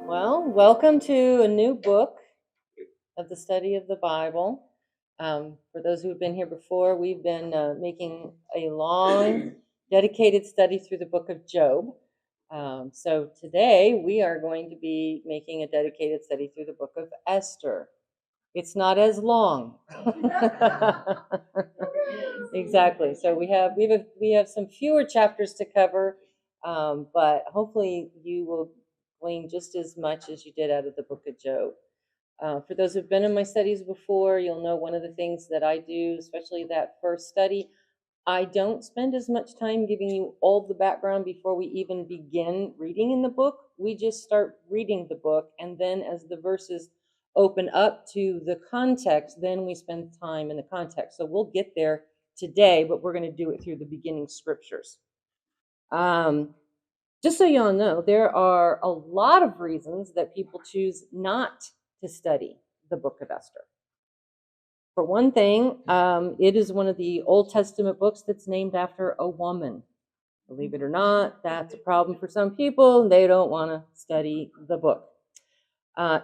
Well, welcome to a new book of the study of the Bible. For those who have been here before, we've been making a long, dedicated study through the book of Job. So today we are going to be making a dedicated study through the book of Esther. It's not as long. Exactly. So we have some fewer chapters to cover, but hopefully you will glean just as much as you did out of the book of Job. For those who've been in my studies before, you'll know one of the things that I do, especially that first study, I don't spend as much time giving you all the background before we even begin reading in the book. We just start reading the book, and then as the verses open up to the context, then we spend time in the context. So we'll get there today, but we're going to do it through the beginning scriptures. Just so y'all know, there are a lot of reasons that people choose not to study the book of Esther. For one thing, it is one of the Old Testament books that's named after a woman. Believe it or not, that's a problem for some people. They don't want to study the book.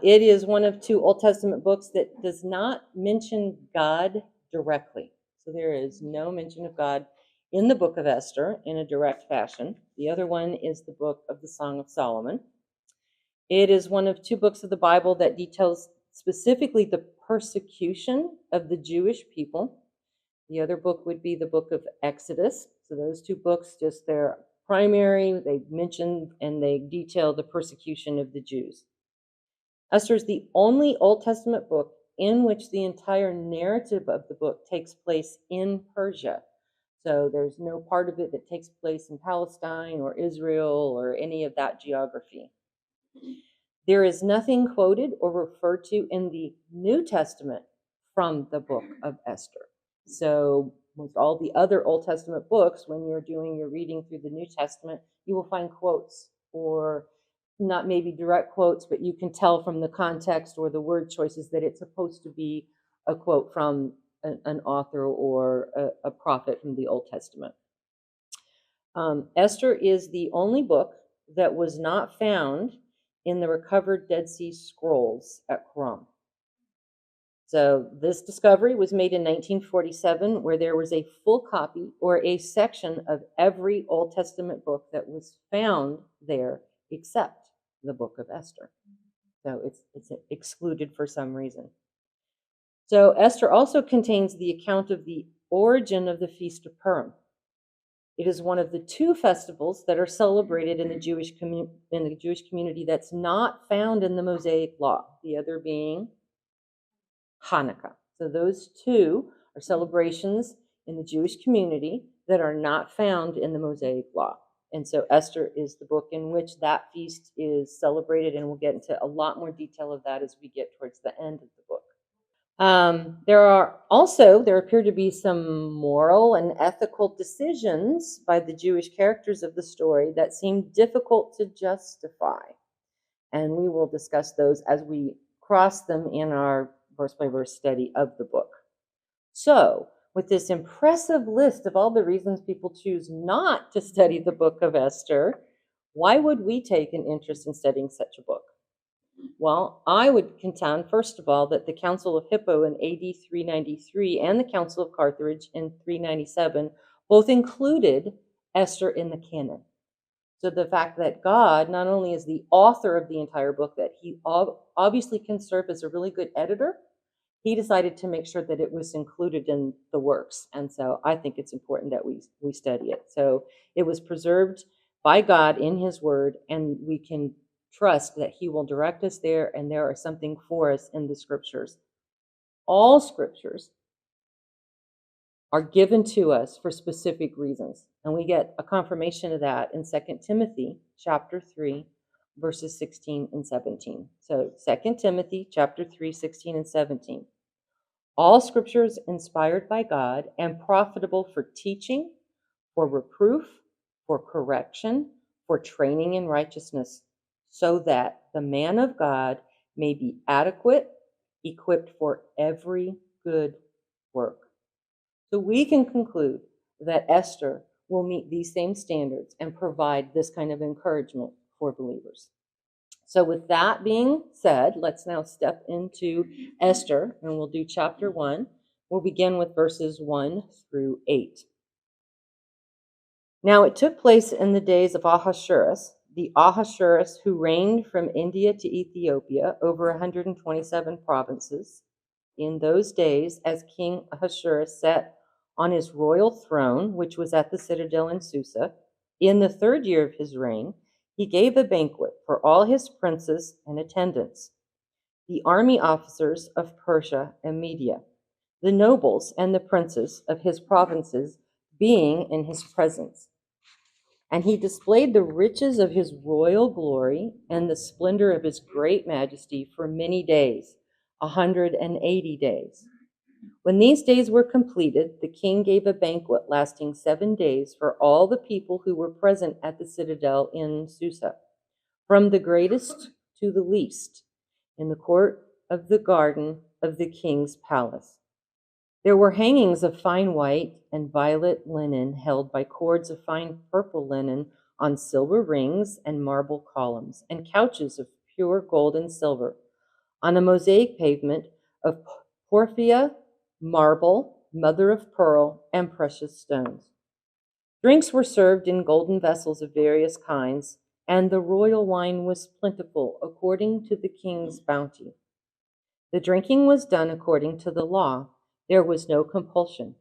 It is one of two Old Testament books that does not mention God directly. So there is no mention of God in the book of Esther in a direct fashion. The other one is the book of the Song of Solomon. It is one of two books of the Bible that details specifically the persecution of the Jewish people. The other book would be the book of Exodus. So those two books, just their primary, they mention and they detail the persecution of the Jews. Esther is the only Old Testament book in which the entire narrative of the book takes place in Persia. So there's no part of it that takes place in Palestine or Israel or any of that geography. There is nothing quoted or referred to in the New Testament from the book of Esther. So most all the other Old Testament books, when you're doing your reading through the New Testament, you will find quotes, or not maybe direct quotes, but you can tell from the context or the word choices that it's supposed to be a quote from an author or a prophet from the Old Testament. Esther is the only book that was not found in the recovered Dead Sea Scrolls at Qumran. So this discovery was made in 1947, where there was a full copy or a section of every Old Testament book that was found there except the book of Esther. So it's excluded for some reason. So Esther also contains the account of the origin of the Feast of Purim. It is one of the two festivals that are celebrated in the Jewish community that's not found in the Mosaic Law, the other being Hanukkah. So those two are celebrations in the Jewish community that are not found in the Mosaic Law. And so Esther is the book in which that feast is celebrated, and we'll get into a lot more detail of that as we get towards the end of the book. There appear to be some moral and ethical decisions by the Jewish characters of the story that seem difficult to justify. And we will discuss those as we cross them in our verse by verse study of the book. So, with this impressive list of all the reasons people choose not to study the book of Esther, why would we take an interest in studying such a book? Well, I would contend, first of all, that the Council of Hippo in AD 393 and the Council of Carthage in 397 both included Esther in the canon. So the fact that God not only is the author of the entire book, that he obviously can serve as a really good editor, he decided to make sure that it was included in the works. And so I think it's important that we study it. So it was preserved by God in his word, and we can trust that he will direct us there, and there is something for us in the scriptures. All scriptures are given to us for specific reasons, and we get a confirmation of that in 2 Timothy chapter 3, verses 16 and 17. So 2 Timothy chapter 3, 16 and 17. All scriptures inspired by God and profitable for teaching, for reproof, for correction, for training in righteousness, so that the man of God may be adequate, equipped for every good work. So we can conclude that Esther will meet these same standards and provide this kind of encouragement for believers. So with that being said, let's now step into Esther, and we'll do chapter 1. We'll begin with verses 1 through 8. Now it took place in the days of Ahasuerus, the Ahasuerus who reigned from India to Ethiopia over 127 provinces. In those days, as King Ahasuerus sat on his royal throne, which was at the citadel in Susa, in the 3rd year of his reign, he gave a banquet for all his princes and attendants, the army officers of Persia and Media, the nobles and the princes of his provinces being in his presence. And he displayed the riches of his royal glory and the splendor of his great majesty for many days, 180 days. When these days were completed, the king gave a banquet lasting 7 days for all the people who were present at the citadel in Susa, from the greatest to the least, in the court of the garden of the king's palace. There were hangings of fine white and violet linen held by cords of fine purple linen on silver rings and marble columns, and couches of pure gold and silver on a mosaic pavement of porphyria, marble, mother of pearl, and precious stones. Drinks were served in golden vessels of various kinds, and the royal wine was plentiful according to the king's bounty. The drinking was done according to the law. There was no compulsion.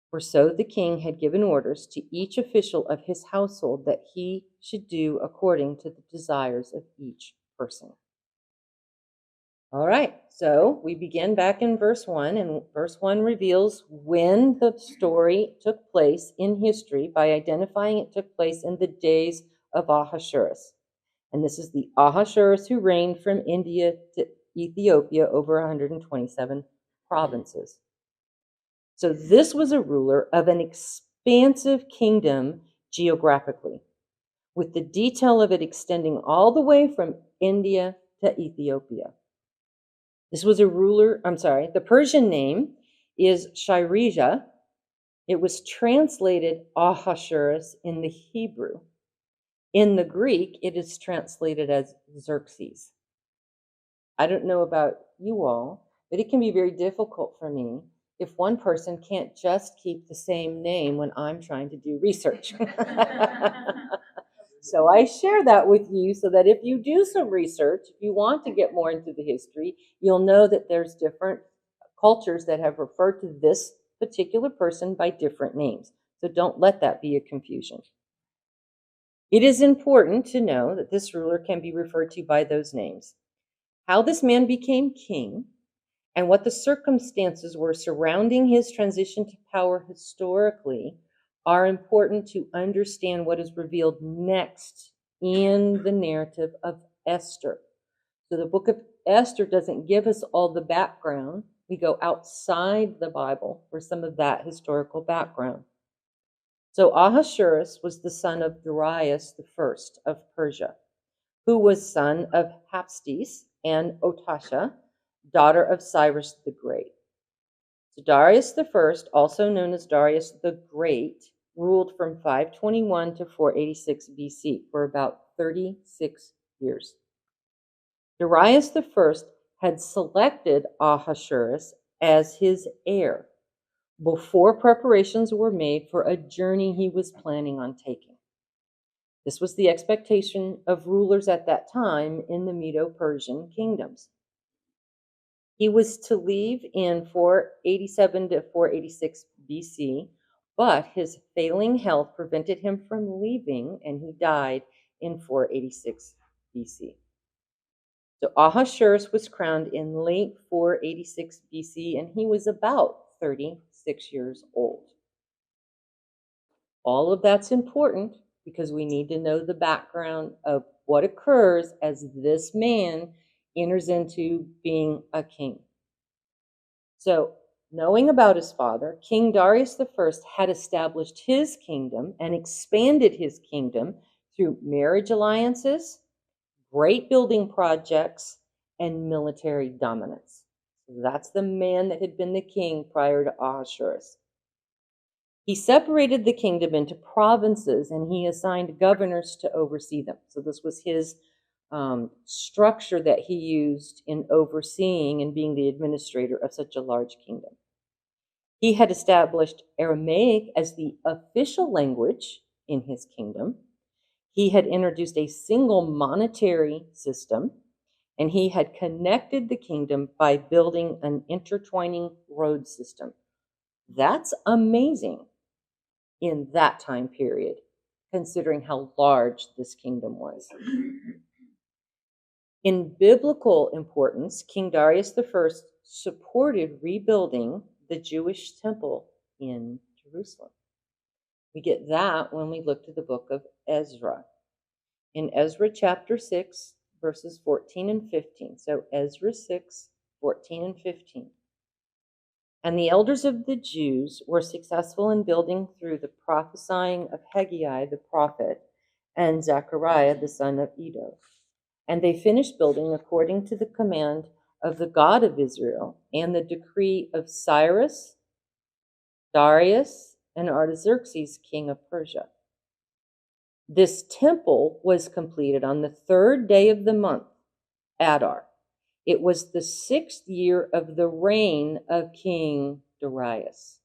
For so the king had given orders to each official of his household that he should do according to the desires of each person. All right, so we begin back in verse 1, and verse 1 reveals when the story took place in history by identifying it took place in the days of Ahasuerus. And this is the Ahasuerus who reigned from India to Ethiopia over 127 provinces. So this was a ruler of an expansive kingdom geographically, with the detail of it extending all the way from India to Ethiopia. This was a ruler, the Persian name is Shirija. It was translated Ahasuerus in the Hebrew. In the Greek, it is translated as Xerxes. I don't know about you all, but it can be very difficult for me if one person can't just keep the same name when I'm trying to do research. So I share that with you so that if you do some research, if you want to get more into the history, you'll know that there's different cultures that have referred to this particular person by different names. So don't let that be a confusion. It is important to know that this ruler can be referred to by those names. How this man became king and what the circumstances were surrounding his transition to power historically are important to understand what is revealed next in the narrative of Esther. So the book of Esther doesn't give us all the background. We go outside the Bible for some of that historical background. So Ahasuerus was the son of Darius I of Persia, who was son of Hapsdes and Otasha, daughter of Cyrus the Great. So Darius I, also known as Darius the Great, ruled from 521 to 486 BC for about 36 years. Darius I had selected Ahasuerus as his heir before preparations were made for a journey he was planning on taking. This was the expectation of rulers at that time in the Medo-Persian kingdoms. He was to leave in 487 to 486 BC, but his failing health prevented him from leaving, and he died in 486 BC. So Ahasuerus was crowned in late 486 BC, and he was about 36 years old. All of that's important because we need to know the background of what occurs as this man enters into being a king. So, knowing about his father, King Darius I had established his kingdom and expanded his kingdom through marriage alliances, great building projects, and military dominance. So that's the man that had been the king prior to Ahasuerus. He separated the kingdom into provinces and he assigned governors to oversee them. So this was his structure that he used in overseeing and being the administrator of such a large kingdom. He had established Aramaic as the official language in his kingdom. He had introduced a single monetary system, and he had connected the kingdom by building an intertwining road system. That's amazing in that time period, considering how large this kingdom was. In biblical importance, King Darius I supported rebuilding the Jewish temple in Jerusalem. We get that when we look to the book of Ezra. In Ezra chapter 6, verses 14 and 15. So Ezra 6, 14 and 15. And the elders of the Jews were successful in building through the prophesying of Haggai the prophet and Zechariah the son of Iddo. And they finished building according to the command of the God of Israel and the decree of Cyrus, Darius, and Artaxerxes, king of Persia. This temple was completed on the 3rd day of the month, Adar. It was the 6th year of the reign of King Darius.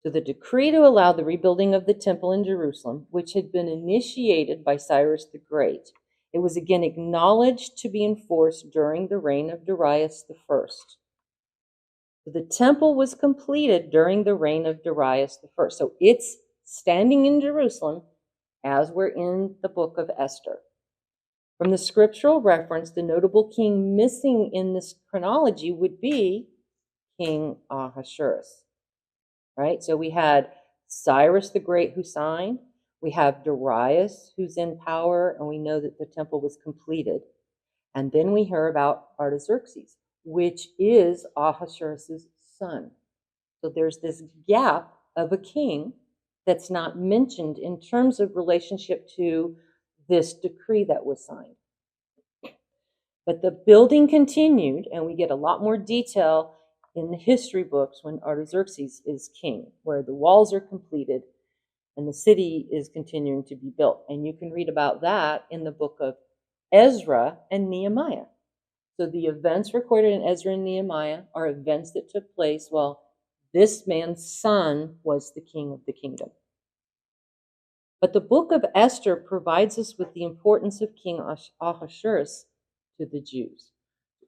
So the decree to allow the rebuilding of the temple in Jerusalem, which had been initiated by Cyrus the Great, it was again acknowledged to be enforced during the reign of Darius I. So the temple was completed during the reign of Darius I. So it's standing in Jerusalem as we're in the book of Esther. From the scriptural reference, the notable king missing in this chronology would be King Ahasuerus, right? So we had Cyrus the Great who signed, we have Darius who's in power, and we know that the temple was completed. And then we hear about Artaxerxes, which is Ahasuerus' son. So there's this gap of a king that's not mentioned in terms of relationship to this decree that was signed. But the building continued, and we get a lot more detail in the history books when Artaxerxes is king, where the walls are completed and the city is continuing to be built. And you can read about that in the book of Ezra and Nehemiah. So the events recorded in Ezra and Nehemiah are events that took place while this man's son was the king of the kingdom. But the book of Esther provides us with the importance of King Ahasuerus to the Jews.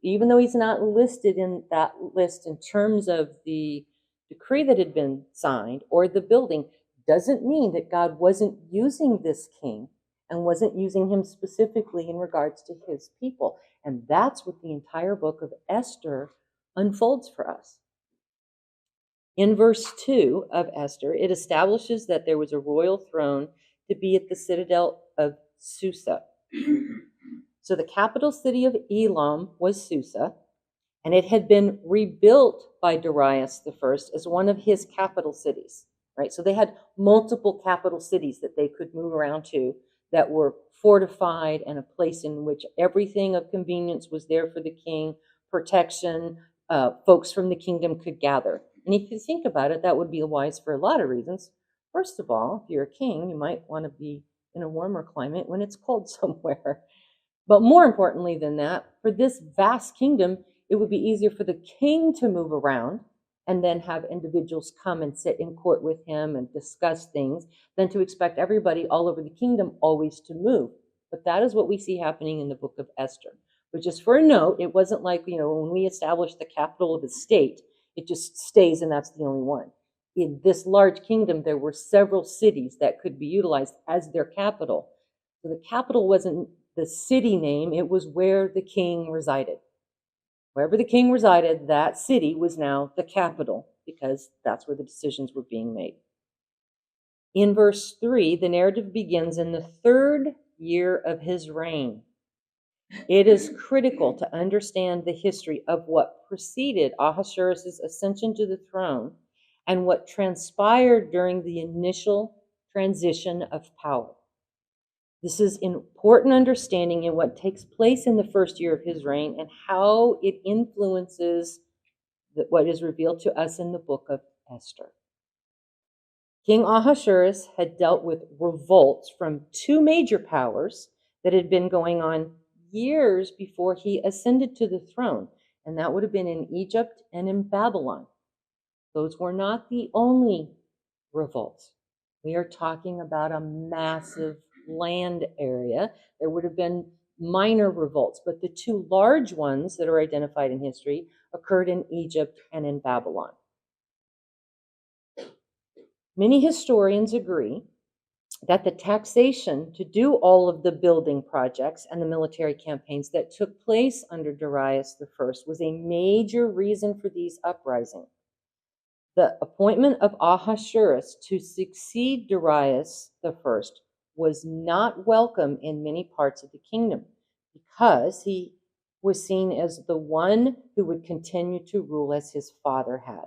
Even though he's not listed in that list in terms of the decree that had been signed or the building, doesn't mean that God wasn't using this king and wasn't using him specifically in regards to his people. And that's what the entire book of Esther unfolds for us. In verse 2 of Esther, it establishes that there was a royal throne to be at the citadel of Susa. So the capital city of Elam was Susa, and it had been rebuilt by Darius I as one of his capital cities, right? So they had multiple capital cities that they could move around to that were fortified and a place in which everything of convenience was there for the king, protection, folks from the kingdom could gather. And if you think about it, that would be wise for a lot of reasons. First of all, if you're a king, you might want to be in a warmer climate when it's cold somewhere. But more importantly than that, for this vast kingdom, it would be easier for the king to move around and then have individuals come and sit in court with him and discuss things than to expect everybody all over the kingdom always to move. But that is what we see happening in the book of Esther. But just for a note, it wasn't like, when we established the capital of a state, it just stays and that's the only one. In this large kingdom, there were several cities that could be utilized as their capital. So the capital wasn't the city name, it was where the king resided. Wherever the king resided, that city was now the capital because that's where the decisions were being made. In verse 3, the narrative begins in the 3rd year of his reign. It is critical to understand the history of what preceded Ahasuerus' ascension to the throne and what transpired during the initial transition of power. This is important understanding in what takes place in the 1st year of his reign and how it influences what is revealed to us in the book of Esther. King Ahasuerus had dealt with revolts from 2 major powers that had been going on years before he ascended to the throne, and that would have been in Egypt and in Babylon. Those were not the only revolts. We are talking about a massive land area. There would have been minor revolts, but the two large ones that are identified in history occurred in Egypt and in Babylon. Many historians agree that the taxation to do all of the building projects and the military campaigns that took place under Darius I was a major reason for these uprisings. The appointment of Ahasuerus to succeed Darius I was not welcome in many parts of the kingdom because he was seen as the one who would continue to rule as his father had.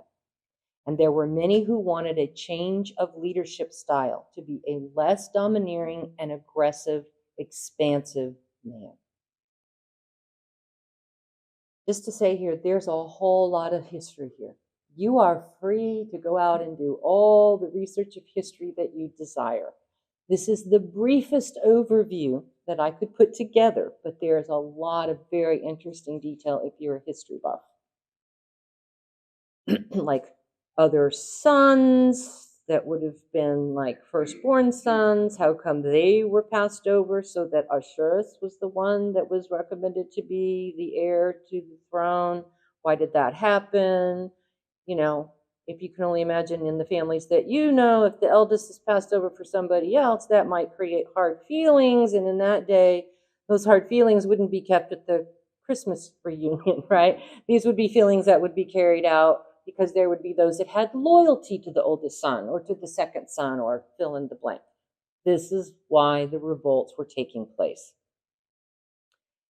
And there were many who wanted a change of leadership style to be a less domineering and aggressive, expansive man. Just to say here, there's a whole lot of history here. You are free to go out and do all the research of history that you desire. This is the briefest overview that I could put together, but there's a lot of very interesting detail if you're a history buff. Like other sons that would have been like firstborn sons, how come they were passed over so that Ahasuerus was the one that was recommended to be the heir to the throne? Why did that happen? You know, if you can only imagine in the families that you know, if the eldest is passed over for somebody else, that might create hard feelings. And in that day, those hard feelings wouldn't be kept at the Christmas reunion, right? These would be feelings that would be carried out because there would be those that had loyalty to the oldest son or to the second son or fill in the blank. This is why the revolts were taking place.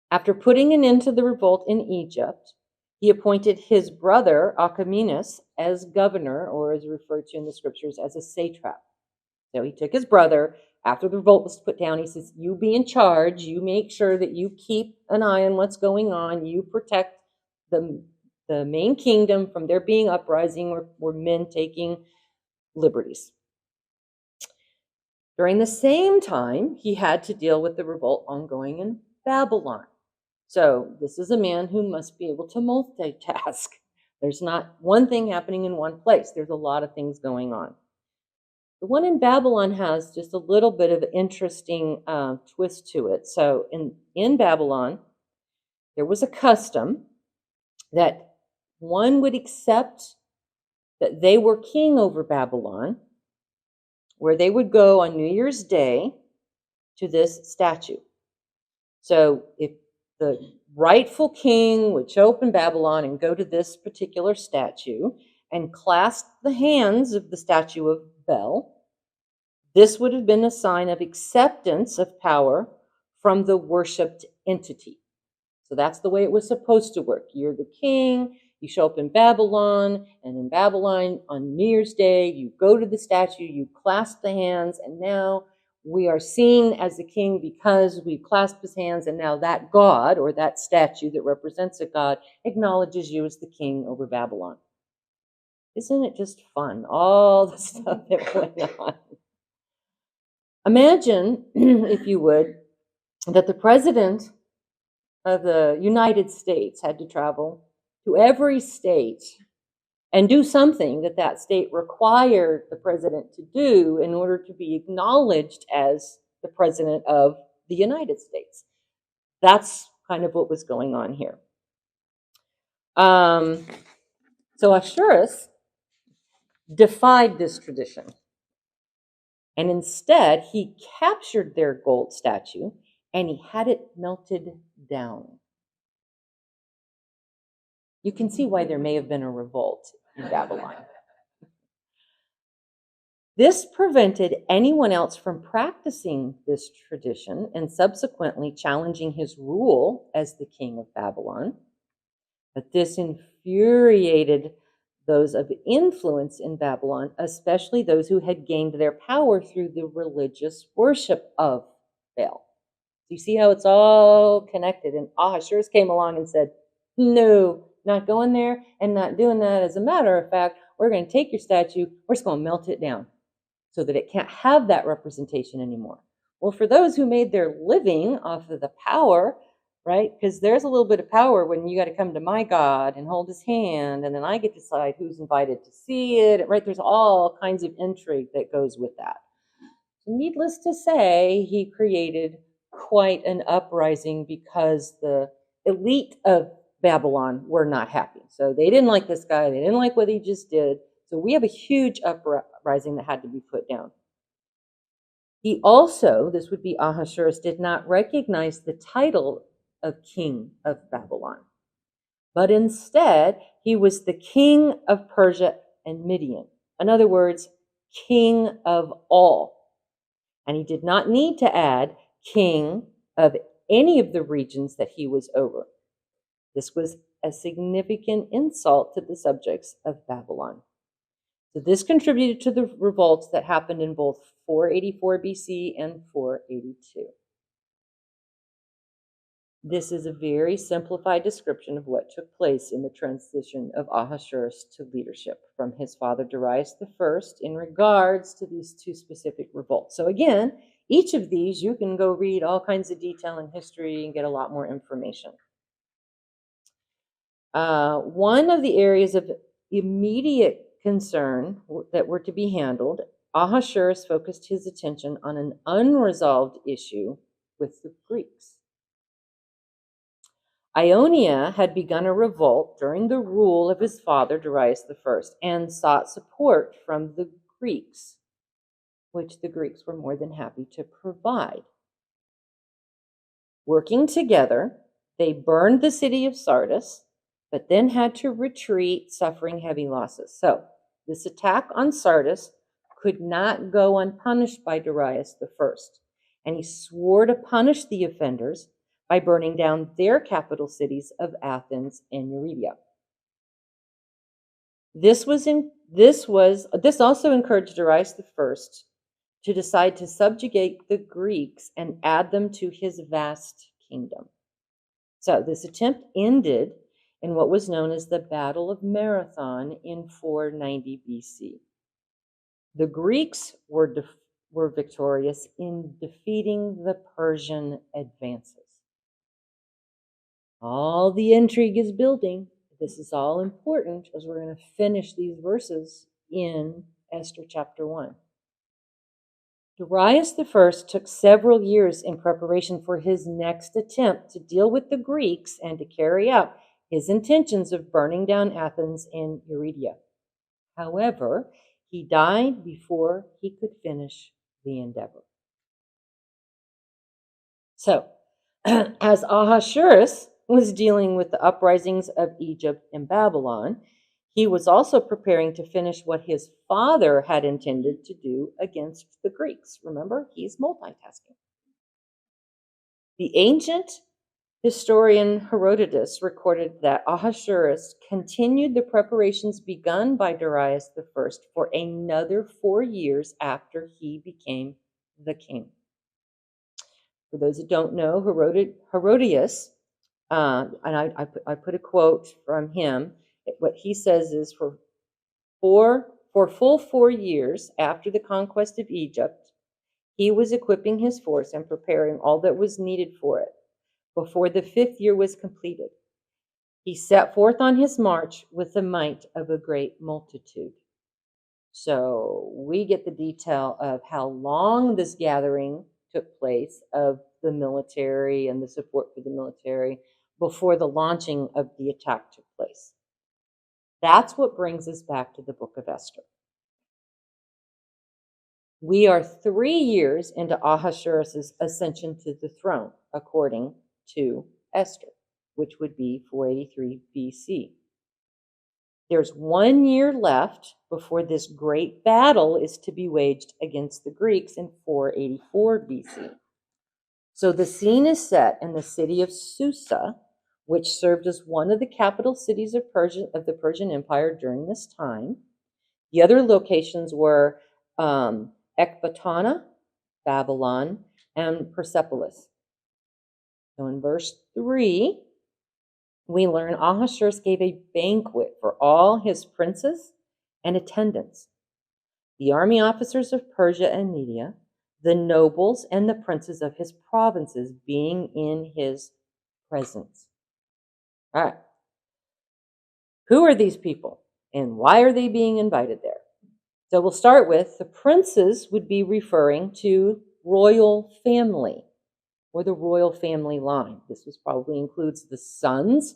After putting an end to the revolt in Egypt, he appointed his brother Achaemenes as governor, or as referred to in the scriptures as a satrap. So he took his brother, after the revolt was put down, he says, you be in charge, you make sure that you keep an eye on what's going on, you protect the main kingdom from there being uprising or men taking liberties. During the same time, he had to deal with the revolt ongoing in Babylon. So this is a man who must be able to multitask. There's not one thing happening in one place. There's a lot of things going on. The one in Babylon has just a little bit of an interesting twist to it. So in Babylon, there was a custom that one would accept that they were king over Babylon, where they would go on New Year's Day to this statue. So if the rightful king would show up in Babylon and go to this particular statue and clasp the hands of the statue of Bel, this would have been a sign of acceptance of power from the worshipped entity. So that's the way it was supposed to work. You're the king, you show up in Babylon, and in Babylon on New Year's Day, you go to the statue, you clasp the hands, and now we are seen as the king because we clasp his hands, and now that god or that statue that represents a god acknowledges you as the king over Babylon. Isn't it just fun, all the stuff that went on? Imagine, if you would, that the president of the United States had to travel to every state and do something that that state required the president to do in order to be acknowledged as the president of the United States. That's kind of what was going on here. So Ahasuerus defied this tradition. And instead, he captured their gold statue and he had it melted down. You can see why there may have been a revolt in Babylon. This prevented anyone else from practicing this tradition and subsequently challenging his rule as the king of Babylon. But this infuriated those of influence in Babylon, especially those who had gained their power through the religious worship of Baal. You see how it's all connected? And Ahasuerus came along and said, no, not going there and not doing that. As a matter of fact, we're going to take your statue, we're just going to melt it down so that it can't have that representation anymore. Well, for those who made their living off of the power, right? Because there's a little bit of power when you got to come to my God and hold his hand, and then I get to decide who's invited to see it, right? There's all kinds of intrigue that goes with that. Needless to say, he created quite an uprising because the elite of Babylon were not happy. So they didn't like this guy. They didn't like what he just did. So we have a huge uprising that had to be put down. He also, this would be Ahasuerus, did not recognize the title of king of Babylon, but instead he was the king of Persia and Midian. In other words, king of all. And he did not need to add king of any of the regions that he was over. This was a significant insult to the subjects of Babylon. So this contributed to the revolts that happened in both 484 BC and 482. This is a very simplified description of what took place in the transition of Ahasuerus to leadership from his father Darius I in regards to these two specific revolts. So again, each of these you can go read all kinds of detail in history and get a lot more information. One of the areas of immediate concern that were to be handled, Ahasuerus focused his attention on an unresolved issue with the Greeks. Ionia had begun a revolt during the rule of his father Darius I and sought support from the Greeks, which the Greeks were more than happy to provide. Working together, they burned the city of Sardis, but then had to retreat, suffering heavy losses. So this attack on Sardis could not go unpunished by Darius I, and he swore to punish the offenders by burning down their capital cities of Athens and Eurydia. This also encouraged Darius I to decide to subjugate the Greeks and add them to his vast kingdom. So this attempt ended in what was known as the Battle of Marathon in 490 BC. The Greeks were victorious in defeating the Persian advances. All the intrigue is building. This is all important as we're going to finish these verses in Esther chapter 1. Darius I took several years in preparation for his next attempt to deal with the Greeks and to carry out his intentions of burning down Athens and Eurydia. However, he died before he could finish the endeavor. So, as Ahasuerus was dealing with the uprisings of Egypt and Babylon, he was also preparing to finish what his father had intended to do against the Greeks. Remember, he's multitasking. The ancient historian Herodotus recorded that Ahasuerus continued the preparations begun by Darius I for another 4 years after he became the king. For those that don't know, Herodotus, and I put a quote from him. What he says is for full 4 years after the conquest of Egypt, he was equipping his force and preparing all that was needed for it. Before the 5th year was completed, he set forth on his march with the might of a great multitude. So we get the detail of how long this gathering took place of the military and the support for the military before the launching of the attack took place. That's what brings us back to the book of Esther. We are 3 years into Ahasuerus' ascension to the throne, according to Esther, which would be 483 BC. There's 1 year left before this great battle is to be waged against the Greeks in 484 BC. So the scene is set in the city of Susa, which served as one of the capital cities of the Persian Empire during this time. The other locations were Ecbatana, Babylon, and Persepolis. So in verse 3, we learn Ahasuerus gave a banquet for all his princes and attendants, the army officers of Persia and Media, the nobles and the princes of his provinces being in his presence. All right. Who are these people and why are they being invited there? So we'll start with the princes would be referring to royal family or the royal family line. This was probably includes the sons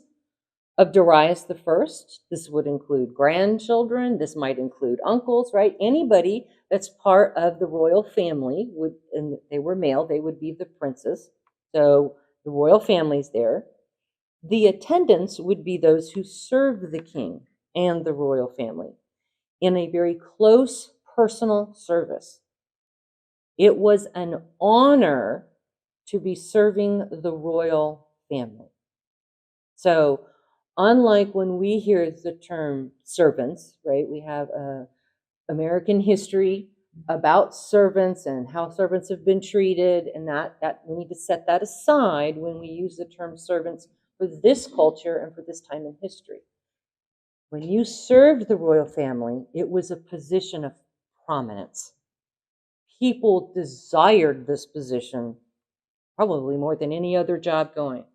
of Darius the First. This would include grandchildren. This might include uncles, right? Anybody that's part of the royal family would, and they were male, they would be the princes. So the royal family's there. The attendants would be those who served the king and the royal family in a very close personal service. It was an honor to be serving the royal family. So, unlike when we hear the term servants, right? We have American history about servants and how servants have been treated, and that we need to set that aside when we use the term servants for this culture and for this time in history. When you served the royal family, it was a position of prominence. People desired this position probably more than any other job going.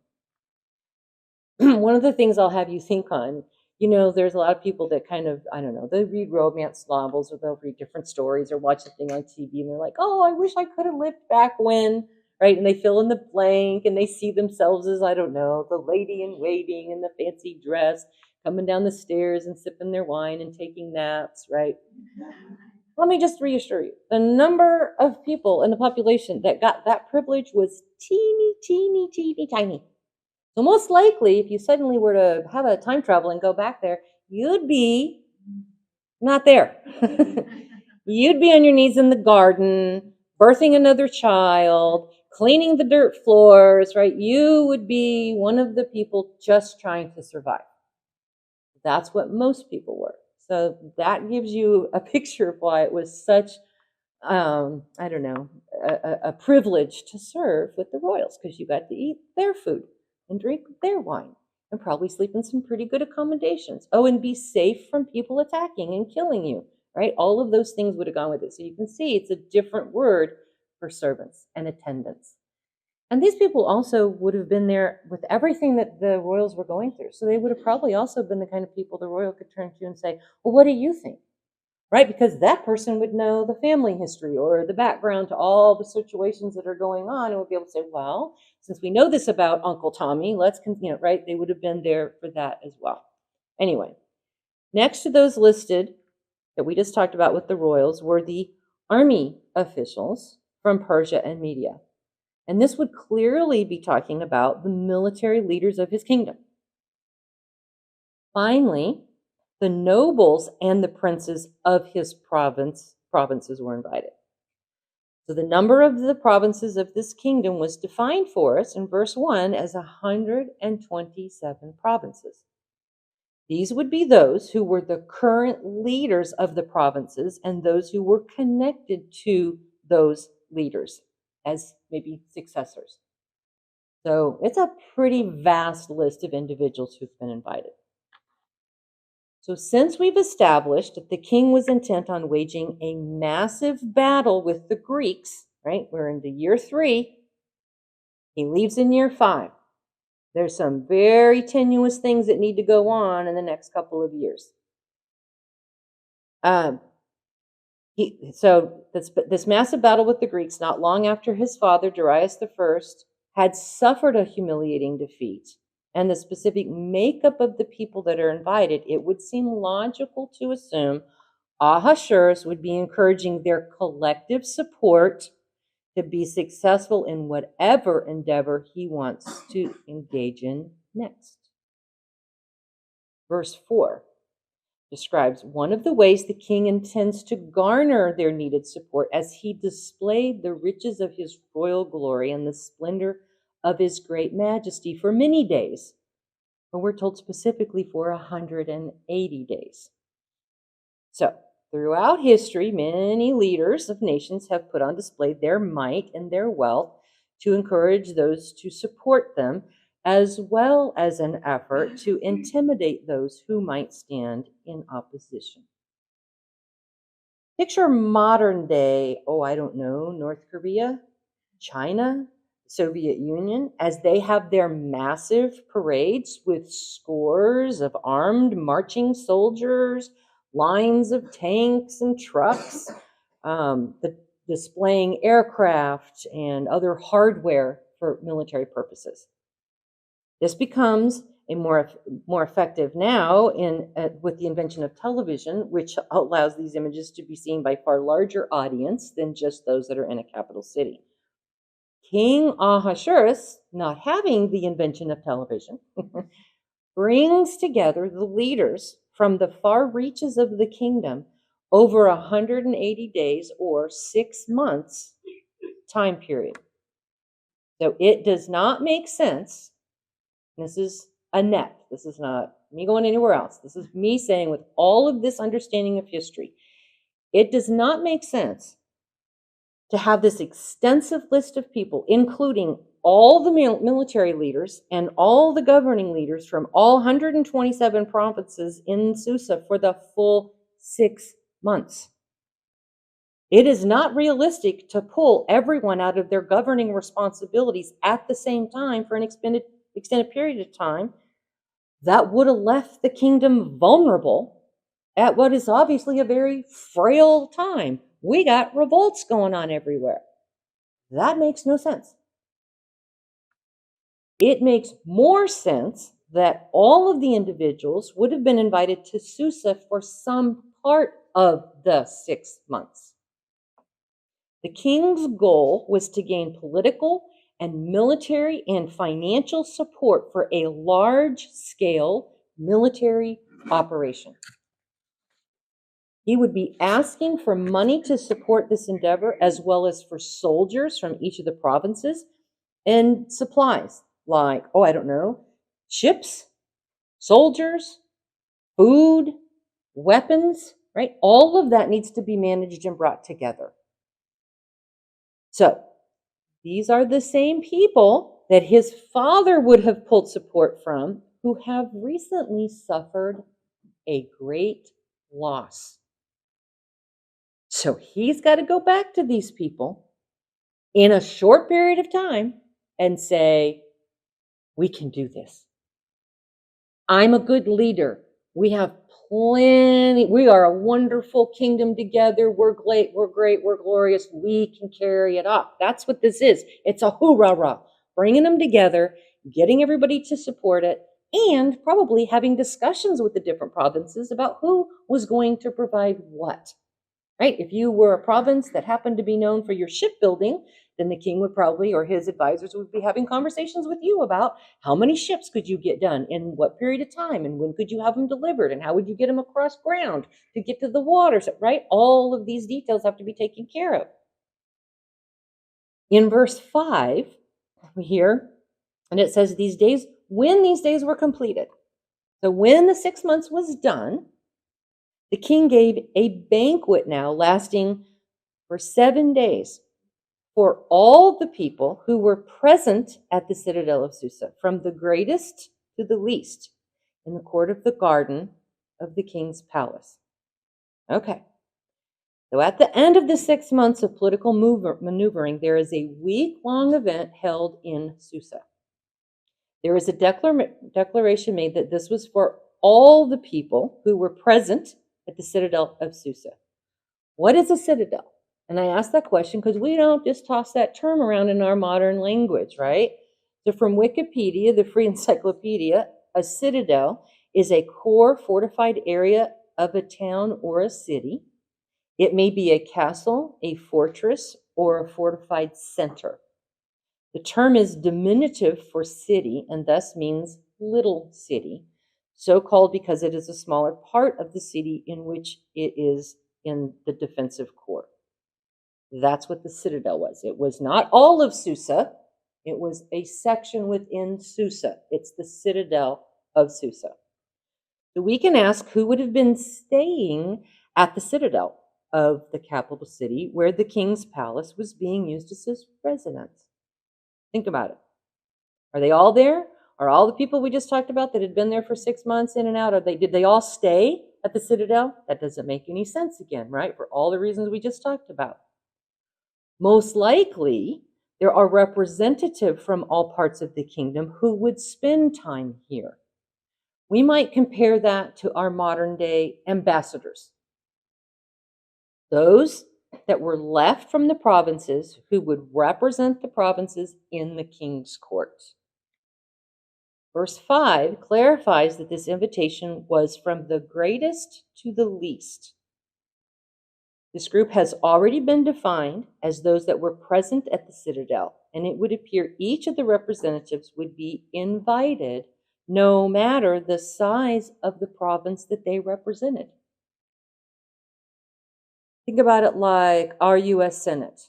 One of the things I'll have you think on, there's a lot of people that kind of, I don't know, they read romance novels or they'll read different stories or watch a thing on TV and they're like, oh, I wish I could have lived back when, right? And they fill in the blank and they see themselves as, I don't know, the lady in waiting in the fancy dress, coming down the stairs and sipping their wine and taking naps, right? Let me just reassure you, the number of people in the population that got that privilege was teeny, teeny, teeny, tiny. So most likely, if you suddenly were to have a time travel and go back there, you'd be not there. You'd be on your knees in the garden, birthing another child, cleaning the dirt floors, right? You would be one of the people just trying to survive. That's what most people were. So that gives you a picture of why it was such, I don't know, a privilege to serve with the royals, because you got to eat their food and drink their wine and probably sleep in some pretty good accommodations. Oh, and be safe from people attacking and killing you, right? All of those things would have gone with it. So you can see it's a different word for servants and attendants. And these people also would have been there with everything that the royals were going through. So they would have probably also been the kind of people the royal could turn to and say, well, what do you think? Right? Because that person would know the family history or the background to all the situations that are going on and would be able to say, well, since we know this about Uncle Tommy, let's, right? They would have been there for that as well. Anyway, next to those listed that we just talked about with the royals were the army officials from Persia and Media. And this would clearly be talking about the military leaders of his kingdom. Finally, the nobles and the princes of his provinces were invited. So the number of the provinces of this kingdom was defined for us in verse 1 as 127 provinces. These would be those who were the current leaders of the provinces and those who were connected to those leaders as maybe successors. So it's a pretty vast list of individuals who've been invited. So since we've established that the king was intent on waging a massive battle with the Greeks, right? We're into year 3. He leaves in year 5. There's some very tenuous things that need to go on in the next couple of years. So this massive battle with the Greeks, not long after his father, Darius the First, had suffered a humiliating defeat, and the specific makeup of the people that are invited, it would seem logical to assume Ahasuerus would be encouraging their collective support to be successful in whatever endeavor he wants to engage in next. Verse 4 describes one of the ways the king intends to garner their needed support as he displayed the riches of his royal glory and the splendor of his great majesty for many days. But we're told specifically for 180 days. So, throughout history, many leaders of nations have put on display their might and their wealth to encourage those to support them, as well as an effort to intimidate those who might stand in opposition. Picture modern day, oh, I don't know, North Korea, China, Soviet Union, as they have their massive parades with scores of armed marching soldiers, lines of tanks and trucks, displaying aircraft and other hardware for military purposes. This becomes a more effective now with the invention of television, which allows these images to be seen by far larger audience than just those that are in a capital city. King Ahasuerus, not having the invention of television, brings together the leaders from the far reaches of the kingdom over 180 days or 6 months time period. So it does not make sense. This is a net. This is not me going anywhere else. This is me saying, with all of this understanding of history, it does not make sense to have this extensive list of people, including all the military leaders and all the governing leaders from all 127 provinces in Susa for the full 6 months. It is not realistic to pull everyone out of their governing responsibilities at the same time for an extended period of time. That would have left the kingdom vulnerable at what is obviously a very frail time. We got revolts going on everywhere. That makes no sense. It makes more sense that all of the individuals would have been invited to Susa for some part of the 6 months. The king's goal was to gain political and military and financial support for a large-scale military operation. He would be asking for money to support this endeavor, as well as for soldiers from each of the provinces and supplies like, oh, I don't know, ships, soldiers, food, weapons, right? All of that needs to be managed and brought together. So these are the same people that his father would have pulled support from, who have recently suffered a great loss. So he's got to go back to these people in a short period of time and say, we can do this. I'm a good leader. We have plenty. We are a wonderful kingdom together. We're great. We're glorious. We can carry it off. That's what this is. It's a hoorah, bringing them together, getting everybody to support it, and probably having discussions with the different provinces about who was going to provide what. Right? If you were a province that happened to be known for your shipbuilding, then the king would probably, or his advisors would be having conversations with you about how many ships could you get done in what period of time, and when could you have them delivered, and how would you get them across ground to get to the waters, right? All of these details have to be taken care of. In verse 5, we hear, and it says when these days were completed. So when the 6 months was done, the king gave a banquet now lasting for 7 days for all the people who were present at the citadel of Susa, from the greatest to the least, in the court of the garden of the king's palace. Okay. So at the end of the 6 months of political maneuvering, there is a week-long event held in Susa. There is a declaration made that this was for all the people who were present at the citadel of Susa. What is a citadel? And I ask that question because we don't just toss that term around in our modern language, right? So from Wikipedia, the free encyclopedia, a citadel is a core fortified area of a town or a city. It may be a castle, a fortress, or a fortified center. The term is diminutive for city and thus means little city, so called because it is a smaller part of the city in which it is in the defensive core. That's what the citadel was. It was not all of Susa. It was a section within Susa. It's the citadel of Susa. So we can ask who would have been staying at the citadel of the capital city where the king's palace was being used as his residence. Think about it. Are they all there? Are all the people we just talked about that had been there for 6 months in and out, did they all stay at the citadel? That doesn't make any sense again, right? For all the reasons we just talked about. Most likely, there are representatives from all parts of the kingdom who would spend time here. We might compare that to our modern day ambassadors. Those that were left from the provinces who would represent the provinces in the king's court. Verse 5 clarifies that this invitation was from the greatest to the least. This group has already been defined as those that were present at the citadel, and it would appear each of the representatives would be invited no matter the size of the province that they represented. Think about it like our U.S. Senate.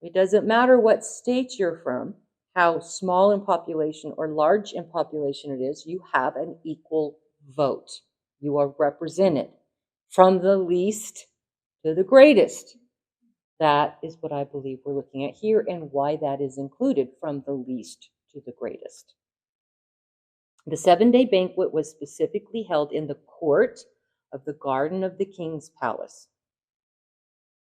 It doesn't matter what state you're from, how small in population or large in population it is, you have an equal vote. You are represented from the least to the greatest. That is what I believe we're looking at here and why that is included, from the least to the greatest. The 7-day banquet was specifically held in the court of the garden of the king's palace.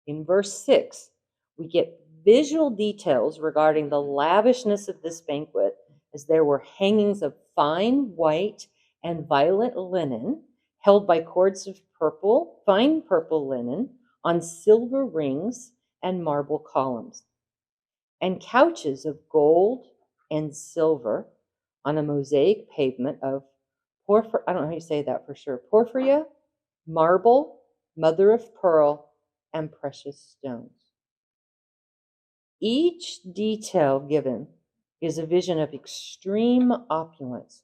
In verse 6, we get visual details regarding the lavishness of this banquet, as there were hangings of fine white and violet linen held by cords of purple, fine purple linen, on silver rings and marble columns, and couches of gold and silver on a mosaic pavement of I don't know how you say that for sure, porphyria, marble, mother of pearl, and precious stones. Each detail given is a vision of extreme opulence.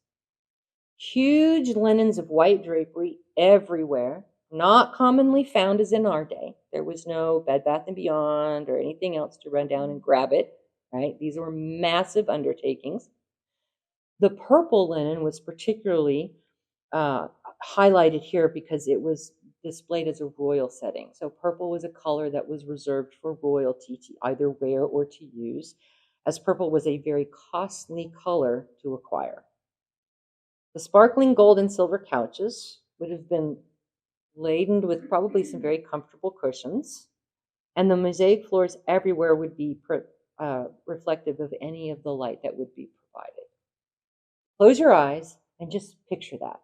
Huge linens of white drapery everywhere, not commonly found as in our day. There was no Bed Bath & Beyond or anything else to run down and grab it, right? These were massive undertakings. The purple linen was particularly highlighted here because it was displayed as a royal setting. So purple was a color that was reserved for royalty to either wear or to use, as purple was a very costly color to acquire. The sparkling gold and silver couches would have been laden with probably some very comfortable cushions, and the mosaic floors everywhere would be reflective of any of the light that would be provided. Close your eyes and just picture that.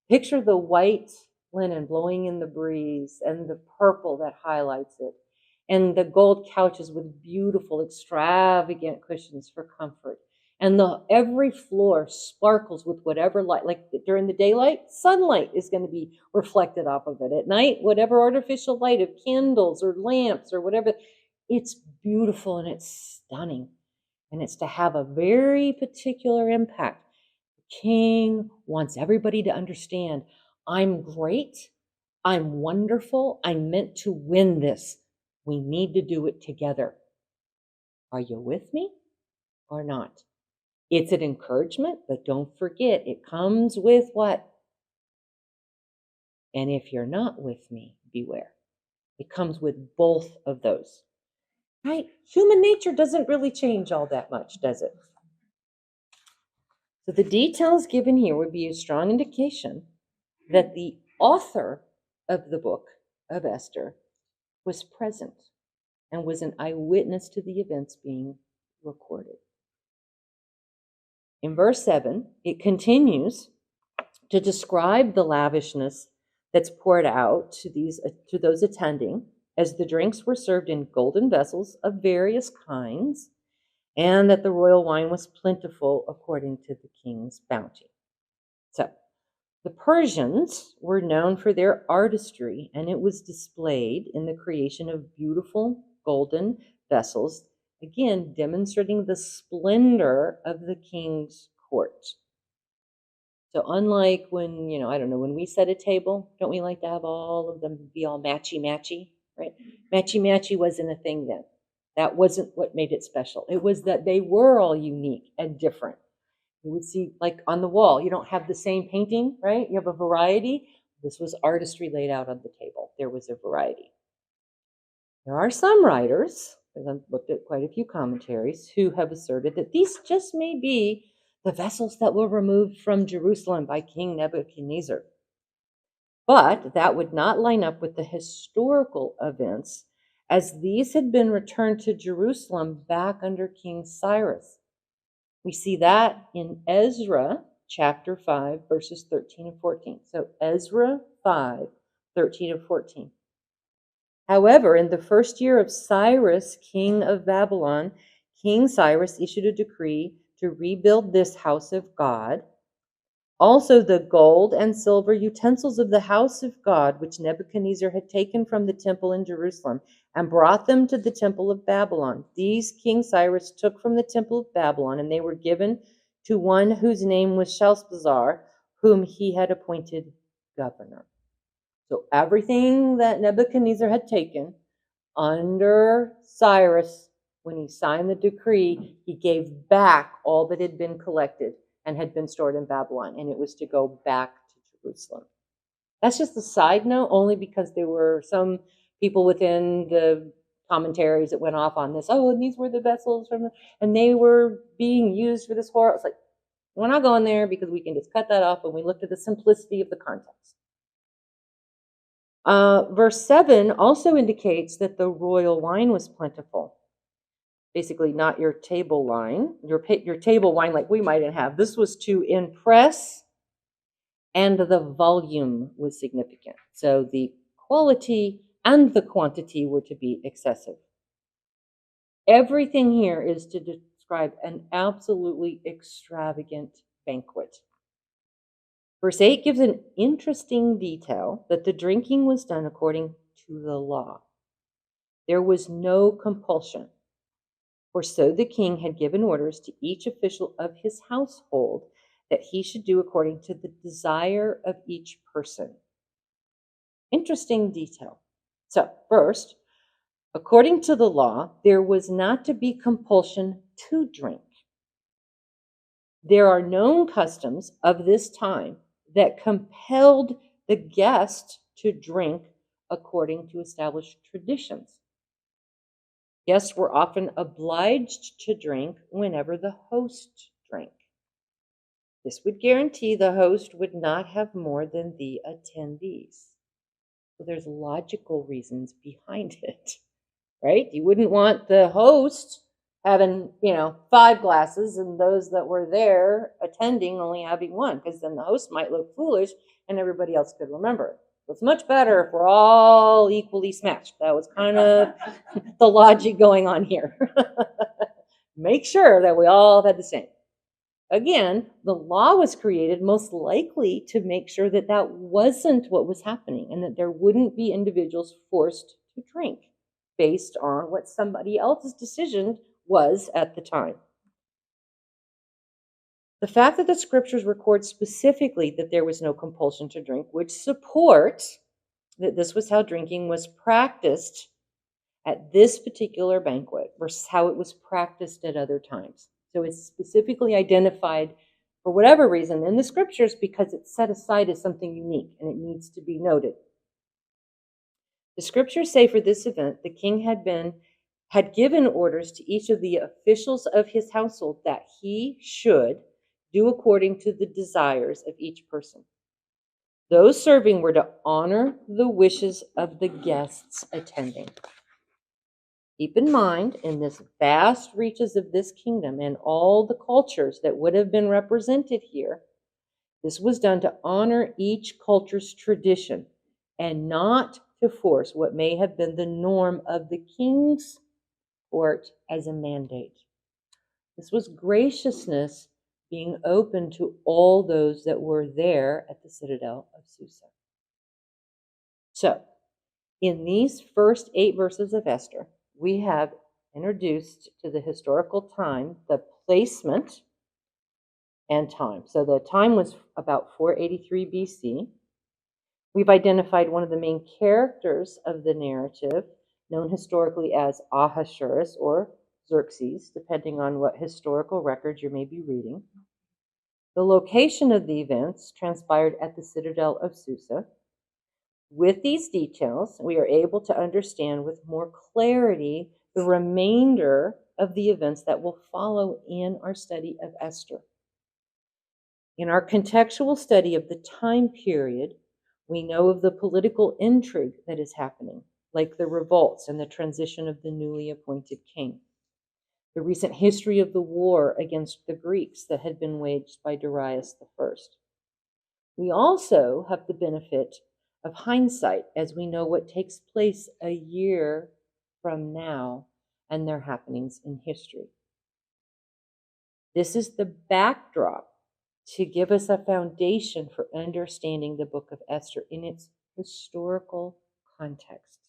Picture the white linen blowing in the breeze and the purple that highlights it, and the gold couches with beautiful, extravagant cushions for comfort. And every floor sparkles with whatever light, like during the daylight, sunlight is going to be reflected off of it. At night, whatever artificial light of candles or lamps or whatever, it's beautiful and it's stunning. And it's to have a very particular impact. The king wants everybody to understand, I'm great, I'm wonderful, I'm meant to win this. We need to do it together. Are you with me or not? It's an encouragement, but don't forget, it comes with what? And if you're not with me, beware. It comes with both of those, right? Human nature doesn't really change all that much, does it? So the details given here would be a strong indication that the author of the book of Esther was present and was an eyewitness to the events being recorded. In verse 7, it continues to describe the lavishness that's poured out to those attending, as the drinks were served in golden vessels of various kinds, and that the royal wine was plentiful according to the king's bounty. So, the Persians were known for their artistry, and it was displayed in the creation of beautiful golden vessels, again demonstrating the splendor of the king's court. So unlike when, I don't know, when we set a table, don't we like to have all of them be all matchy-matchy, right? Matchy-matchy wasn't a thing then. That wasn't what made it special. It was that they were all unique and different. You would see, like on the wall, you don't have the same painting, right? You have a variety. This was artistry laid out on the table. There was a variety. There are some writers, because I've looked at quite a few commentaries, who have asserted that these just may be the vessels that were removed from Jerusalem by King Nebuchadnezzar. But that would not line up with the historical events, as these had been returned to Jerusalem back under King Cyrus. We see that in Ezra chapter 5, verses 13 and 14. So Ezra 5, 13 and 14. However, in the first year of Cyrus, king of Babylon, King Cyrus issued a decree to rebuild this house of God. Also, the gold and silver utensils of the house of God, which Nebuchadnezzar had taken from the temple in Jerusalem and brought them to the temple of Babylon. These King Cyrus took from the temple of Babylon, and they were given to one whose name was Shalmaneser, whom he had appointed governor. So everything that Nebuchadnezzar had taken under Cyrus, when he signed the decree, he gave back all that had been collected and had been stored in Babylon, and it was to go back to Jerusalem. That's just a side note, only because there were some people within the commentaries that went off on this. Oh, and these were the vessels and they were being used for this horror. It's like, we're not going there because we can just cut that off when we looked at the simplicity of the context. Verse 7 also indicates that the royal wine was plentiful. Basically, not your table wine, your table wine like we might have. This was to impress, and the volume was significant. So the quality and the quantity were to be excessive. Everything here is to describe an absolutely extravagant banquet. Verse 8 gives an interesting detail that the drinking was done according to the law. There was no compulsion, for so the king had given orders to each official of his household that he should do according to the desire of each person. Interesting detail. So, first, according to the law, there was not to be compulsion to drink. There are known customs of this time that compelled the guest to drink according to established traditions. Guests were often obliged to drink whenever the host drank. This would guarantee the host would not have more than the attendees. So there's logical reasons behind it, right? You wouldn't want the host having, 5 glasses and those that were there attending only having 1, because then the host might look foolish and everybody else could remember it. It's much better if we're all equally smashed. That was kind of the logic going on here. Make sure that we all had the same. Again, the law was created most likely to make sure that that wasn't what was happening, and that there wouldn't be individuals forced to drink based on what somebody else's decision was at the time. The fact that the scriptures record specifically that there was no compulsion to drink would support that this was how drinking was practiced at this particular banquet versus how it was practiced at other times. So it's specifically identified for whatever reason in the scriptures because it's set aside as something unique and it needs to be noted. The scriptures say for this event, the king had given orders to each of the officials of his household that he should do according to the desires of each person. Those serving were to honor the wishes of the guests attending. Keep in mind, in this vast reaches of this kingdom and all the cultures that would have been represented here, this was done to honor each culture's tradition and not to force what may have been the norm of the king's court as a mandate. This was graciousness being open to all those that were there at the citadel of Susa. So, in these first 8 verses of Esther, we have introduced to the historical time the placement and time. So the time was about 483 BC. We've identified one of the main characters of the narrative, known historically as Ahasuerus or Xerxes, depending on what historical records you may be reading. The location of the events transpired at the citadel of Susa. With these details, we are able to understand with more clarity the remainder of the events that will follow in our study of Esther. In our contextual study of the time period, We know of the political intrigue that is happening, like the revolts and the transition of the newly appointed king, the recent history of the war against the Greeks that had been waged by Darius I. We also have the benefit of hindsight as we know what takes place a year from now and their happenings in history. This is the backdrop to give us a foundation for understanding the book of Esther in its historical context.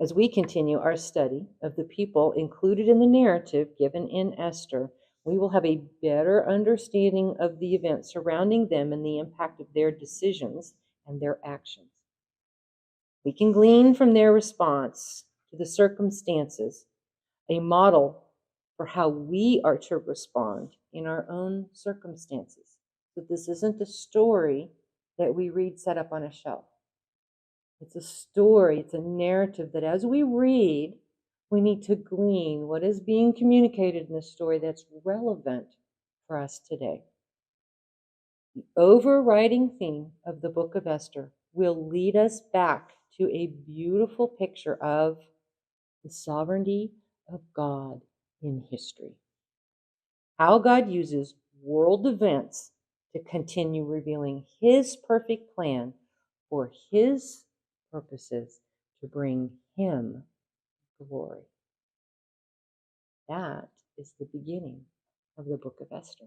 As we continue our study of the people included in the narrative given in Esther, we will have a better understanding of the events surrounding them and the impact of their decisions and their actions. We can glean from their response to the circumstances a model for how we are to respond in our own circumstances. That this isn't a story that we read set up on a shelf. It's a story, it's a narrative that as we read, we need to glean what is being communicated in this story that's relevant for us today. The overriding theme of the book of Esther will lead us back to a beautiful picture of the sovereignty of God in history. How God uses world events to continue revealing His perfect plan for His purposes to bring Him glory. That is the beginning of the book of Esther.